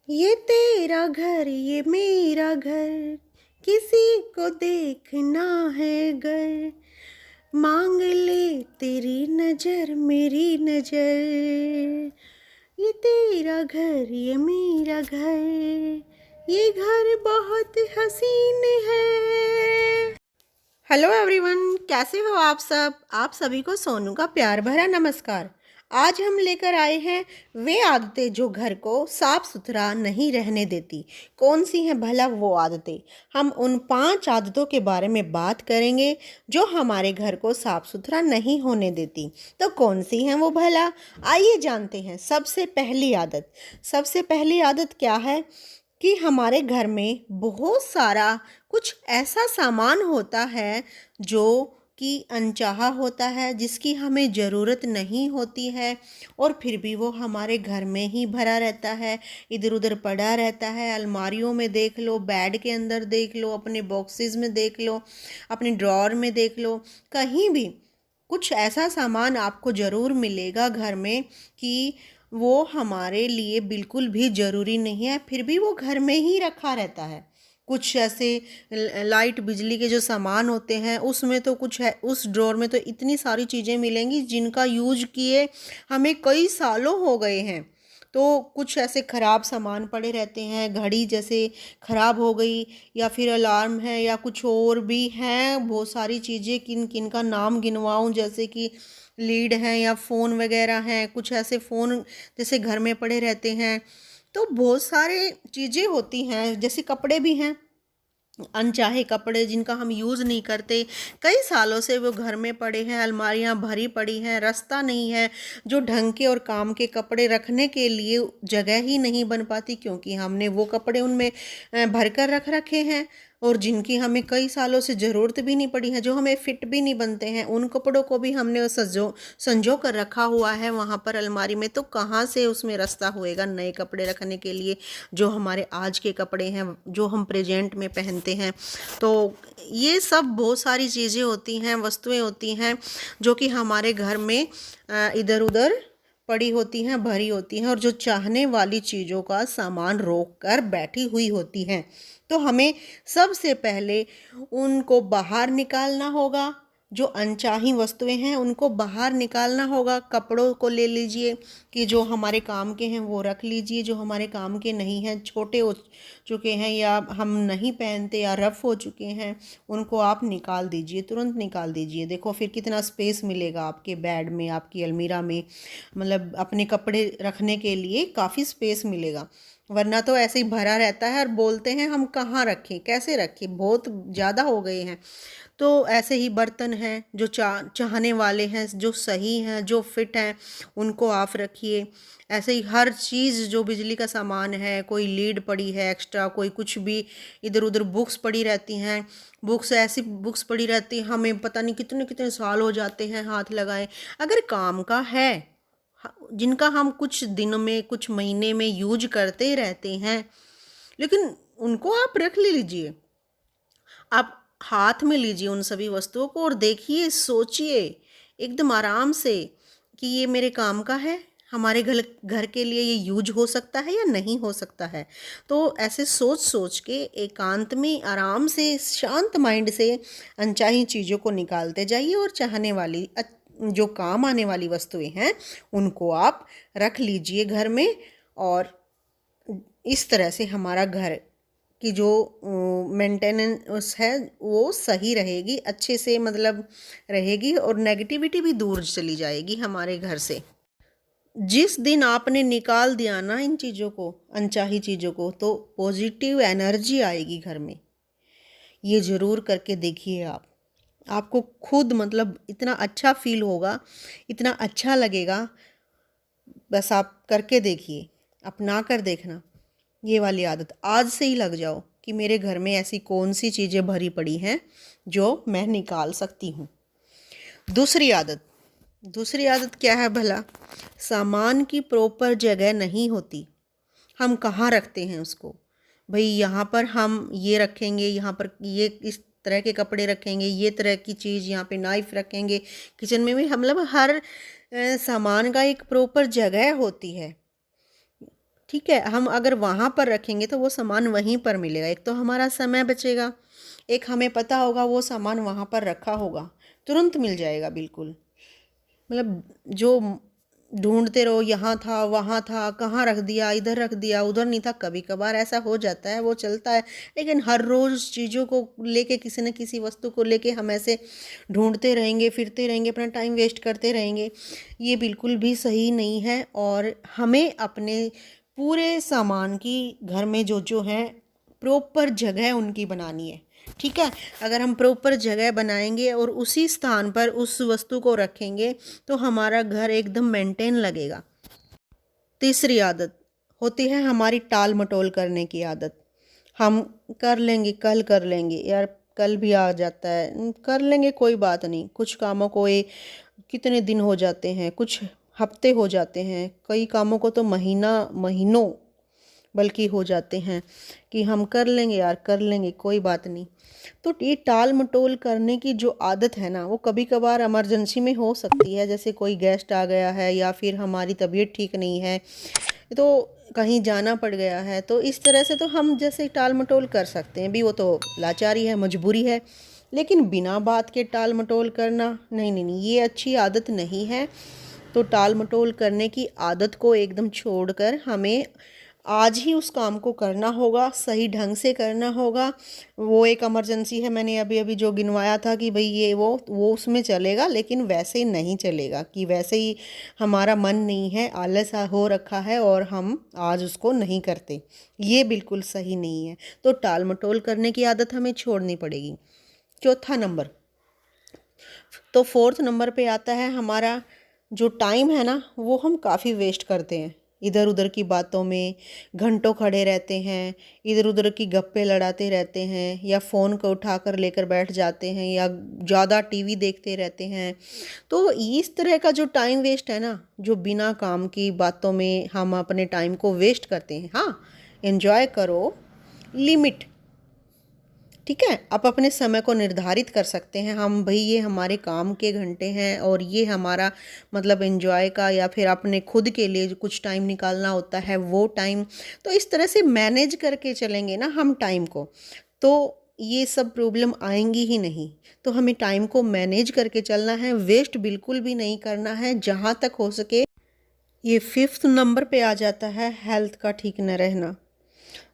ये तेरा घर ये मेरा घर, किसी को देखना है गर, मांग ले तेरी नजर मेरी नजर। ये तेरा घर ये मेरा घर, ये घर बहुत हसीन है। हेलो एवरीवन, कैसे हो आप सब। आप सभी को सोनू का प्यार भरा नमस्कार। आज हम लेकर आए हैं वे आदतें जो घर को साफ सुथरा नहीं रहने देती। कौन सी हैं भला वो आदतें। हम उन 5 आदतों के बारे में बात करेंगे जो हमारे घर को साफ सुथरा नहीं होने देती। तो कौन सी हैं वो भला, आइए जानते हैं। सबसे पहली आदत क्या है कि हमारे घर में बहुत सारा कुछ ऐसा सामान होता है जो कि अनचाहा होता है, जिसकी हमें ज़रूरत नहीं होती है, और फिर भी वो हमारे घर में ही भरा रहता है, इधर उधर पड़ा रहता है। अलमारियों में देख लो, बेड के अंदर देख लो, अपने बॉक्सेस में देख लो, अपने ड्रॉर में देख लो, कहीं भी कुछ ऐसा सामान आपको ज़रूर मिलेगा घर में कि वो हमारे लिए बिल्कुल भी ज़रूरी नहीं है, फिर भी वो घर में ही रखा रहता है। कुछ ऐसे लाइट बिजली के जो सामान होते हैं उसमें तो कुछ है, उस ड्रॉर में तो इतनी सारी चीज़ें मिलेंगी जिनका यूज किए हमें कई सालों हो गए हैं। तो कुछ ऐसे ख़राब सामान पड़े रहते हैं, घड़ी जैसे ख़राब हो गई, या फिर अलार्म है, या कुछ और भी हैं बहुत सारी चीज़ें। किन किन का नाम गिनवाऊं, जैसे कि लीड हैं या फ़ोन वगैरह हैं, कुछ ऐसे फ़ोन जैसे घर में पड़े रहते हैं। तो बहुत सारे चीज़ें होती हैं, जैसे कपड़े भी हैं, अनचाहे कपड़े जिनका हम यूज़ नहीं करते, कई सालों से वो घर में पड़े हैं, अलमारियां भरी पड़ी हैं, रास्ता नहीं है, जो ढंग के और काम के कपड़े रखने के लिए जगह ही नहीं बन पाती, क्योंकि हमने वो कपड़े उनमें भर कर रख रखे हैं, और जिनकी हमें कई सालों से ज़रूरत भी नहीं पड़ी है, जो हमें फिट भी नहीं बनते हैं, उन कपड़ों को भी हमने संजो कर रखा हुआ है वहाँ पर अलमारी में। तो कहाँ से उसमें रास्ता होएगा नए कपड़े रखने के लिए, जो हमारे आज के कपड़े हैं, जो हम प्रेजेंट में पहनते हैं। तो ये सब बहुत सारी चीज़ें होती हैं, वस्तुएं होती हैं जो कि हमारे घर में इधर उधर पड़ी होती हैं, भरी होती हैं, और जो चाहने वाली चीज़ों का सामान रोक कर बैठी हुई होती हैं। तो हमें सबसे पहले उनको बाहर निकालना होगा। जो अनचाही वस्तुएं हैं उनको बाहर निकालना होगा। कपड़ों को ले लीजिए कि जो हमारे काम के हैं वो रख लीजिए, जो हमारे काम के नहीं हैं, छोटे हो चुके हैं या हम नहीं पहनते या रफ़ हो चुके हैं, उनको आप निकाल दीजिए, तुरंत निकाल दीजिए। देखो फिर कितना स्पेस मिलेगा आपके बेड में, आपकी अलमीरा में, मतलब अपने कपड़े रखने के लिए काफ़ी स्पेस मिलेगा। वरना तो ऐसे ही भरा रहता है और बोलते हैं हम कहाँ रखें, कैसे रखें, बहुत ज़्यादा हो गए हैं। तो ऐसे ही बर्तन हैं जो चाहने वाले हैं, जो सही हैं, जो फिट हैं, उनको आप रखिए। ऐसे ही हर चीज़ जो बिजली का सामान है, कोई लीड पड़ी है एक्स्ट्रा, कोई कुछ भी, इधर उधर बुक्स पड़ी रहती हैं, ऐसी बुक्स पड़ी रहती हैं हमें पता नहीं कितने कितने साल हो जाते हैं हाथ लगाए। अगर काम का है, जिनका हम कुछ दिनों में, कुछ महीने में यूज करते रहते हैं, लेकिन उनको आप रख लीजिए। आप हाथ में लीजिए उन सभी वस्तुओं को और देखिए, सोचिए एकदम आराम से कि ये मेरे काम का है, हमारे घर घर के लिए ये यूज हो सकता है या नहीं हो सकता है। तो ऐसे सोच सोच के एकांत में आराम से शांत माइंड से अनचाही चीज़ों को निकालते जाइए, और चाहने वाली जो काम आने वाली वस्तुएं हैं उनको आप रख लीजिए घर में। और इस तरह से हमारा घर की जो मेंटेनेंस है वो सही रहेगी, अच्छे से मतलब रहेगी, और नेगेटिविटी भी दूर चली जाएगी हमारे घर से। जिस दिन आपने निकाल दिया ना इन चीज़ों को, अनचाही चीज़ों को, तो पॉजिटिव एनर्जी आएगी घर में। ये ज़रूर करके देखिए आप, आपको खुद मतलब इतना अच्छा फील होगा, इतना अच्छा लगेगा। बस आप करके देखिए, अपना कर देखना ये वाली आदत। आज से ही लग जाओ कि मेरे घर में ऐसी कौन सी चीज़ें भरी पड़ी हैं जो मैं निकाल सकती हूँ। दूसरी आदत दूसरी आदत क्या है भला। सामान की प्रॉपर जगह नहीं होती, हम कहाँ रखते हैं उसको। भाई यहाँ पर हम ये रखेंगे, यहाँ पर ये इस तरह के कपड़े रखेंगे, ये तरह की चीज़, यहाँ पे नाइफ रखेंगे। किचन में भी हम मतलब हर सामान का एक प्रॉपर जगह होती है। ठीक है, हम अगर वहाँ पर रखेंगे तो वो सामान वहीं पर मिलेगा। एक तो हमारा समय बचेगा, एक हमें पता होगा वो सामान वहाँ पर रखा होगा, तुरंत मिल जाएगा बिल्कुल। मतलब जो ढूंढते रहो, यहाँ था वहाँ था, कहाँ रख दिया, इधर रख दिया, उधर नहीं था। कभी कभार ऐसा हो जाता है, वो चलता है। लेकिन हर रोज़ चीज़ों को लेके, किसी न किसी वस्तु को लेके हम ऐसे ढूंढते रहेंगे, फिरते रहेंगे, अपना टाइम वेस्ट करते रहेंगे, ये बिल्कुल भी सही नहीं है। और हमें अपने पूरे सामान की, घर में जो जो है, प्रॉपर जगह उनकी बनानी है। ठीक है, अगर हम प्रॉपर जगह बनाएंगे और उसी स्थान पर उस वस्तु को रखेंगे तो हमारा घर एकदम मेंटेन लगेगा। तीसरी आदत होती है हमारी टाल मटोल करने की आदत। हम कर लेंगे, कल कर लेंगे, यार कल भी आ जाता है, कर लेंगे कोई बात नहीं। कुछ कामों को ये कितने दिन हो जाते हैं, कुछ हफ्ते हो जाते हैं, कई कामों को तो महीनों बल्कि हो जाते हैं कि हम कर लेंगे यार, कर लेंगे कोई बात नहीं। तो ये टाल मटोल करने की जो आदत है ना, वो कभी कभार इमरजेंसी में हो सकती है। जैसे कोई गेस्ट आ गया है या फिर हमारी तबीयत ठीक नहीं है, तो कहीं जाना पड़ गया है, तो इस तरह से तो हम जैसे टाल मटोल कर सकते हैं भी, वो तो लाचारी है, मजबूरी है। लेकिन बिना बात के टाल मटोल करना, नहीं नहीं नहीं, ये अच्छी आदत नहीं है। तो टाल मटोल करने की आदत को एकदम छोड़कर हमें आज ही उस काम को करना होगा, सही ढंग से करना होगा। वो एक इमरजेंसी है, मैंने अभी अभी जो गिनवाया था कि भाई ये वो उसमें चलेगा, लेकिन वैसे ही नहीं चलेगा कि वैसे ही हमारा मन नहीं है, आलस हो रखा है और हम आज उसको नहीं करते। ये बिल्कुल सही नहीं है। तो टाल मटोल करने की आदत हमें छोड़नी पड़ेगी। चौथा नंबर, तो फोर्थ नंबर पे आता है हमारा जो टाइम है ना, वो हम काफ़ी वेस्ट करते हैं इधर उधर की बातों में। घंटों खड़े रहते हैं, इधर उधर की गप्पे लड़ाते रहते हैं, या फ़ोन को उठाकर लेकर बैठ जाते हैं, या ज़्यादा टीवी देखते रहते हैं। तो इस तरह का जो टाइम वेस्ट है ना, जो बिना काम की बातों में हम अपने टाइम को वेस्ट करते हैं। हाँ, एंजॉय करो, लिमिट। ठीक है, आप अपने समय को निर्धारित कर सकते हैं, हम भाई ये हमारे काम के घंटे हैं और ये हमारा मतलब एंजॉय का, या फिर अपने खुद के लिए जो कुछ टाइम निकालना होता है वो टाइम। तो इस तरह से मैनेज करके चलेंगे ना हम टाइम को, तो ये सब प्रॉब्लम आएंगी ही नहीं। तो हमें टाइम को मैनेज करके चलना है, वेस्ट बिल्कुल भी नहीं करना है जहाँ तक हो सके। ये फिफ्थ नंबर पे आ जाता है हेल्थ का ठीक न रहना।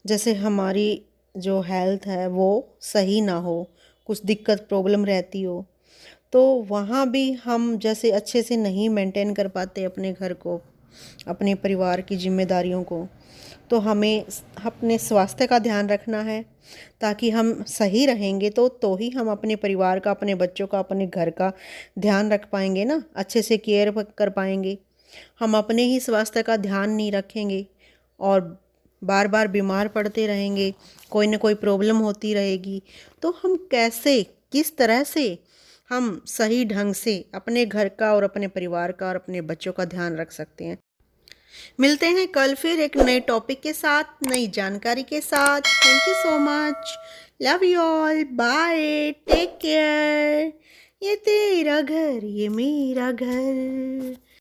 जैसे हमारी जो हेल्थ है वो सही ना हो, कुछ दिक्कत प्रॉब्लम रहती हो, तो वहाँ भी हम जैसे अच्छे से नहीं मेंटेन कर पाते अपने घर को, अपने परिवार की जिम्मेदारियों को। तो हमें अपने स्वास्थ्य का ध्यान रखना है, ताकि हम सही रहेंगे तो ही हम अपने परिवार का, अपने बच्चों का, अपने घर का ध्यान रख पाएंगे ना, अच्छे से केयर कर पाएंगे। हम अपने ही स्वास्थ्य का ध्यान नहीं रखेंगे और बार बार बीमार पड़ते रहेंगे, कोई ना कोई प्रॉब्लम होती रहेगी, तो हम कैसे, किस तरह से हम सही ढंग से अपने घर का और अपने परिवार का और अपने बच्चों का ध्यान रख सकते हैं। मिलते हैं कल फिर एक नए टॉपिक के साथ, नई जानकारी के साथ। Thank you so much, love you all, bye, take care. ये तेरा घर, ये मेरा घर।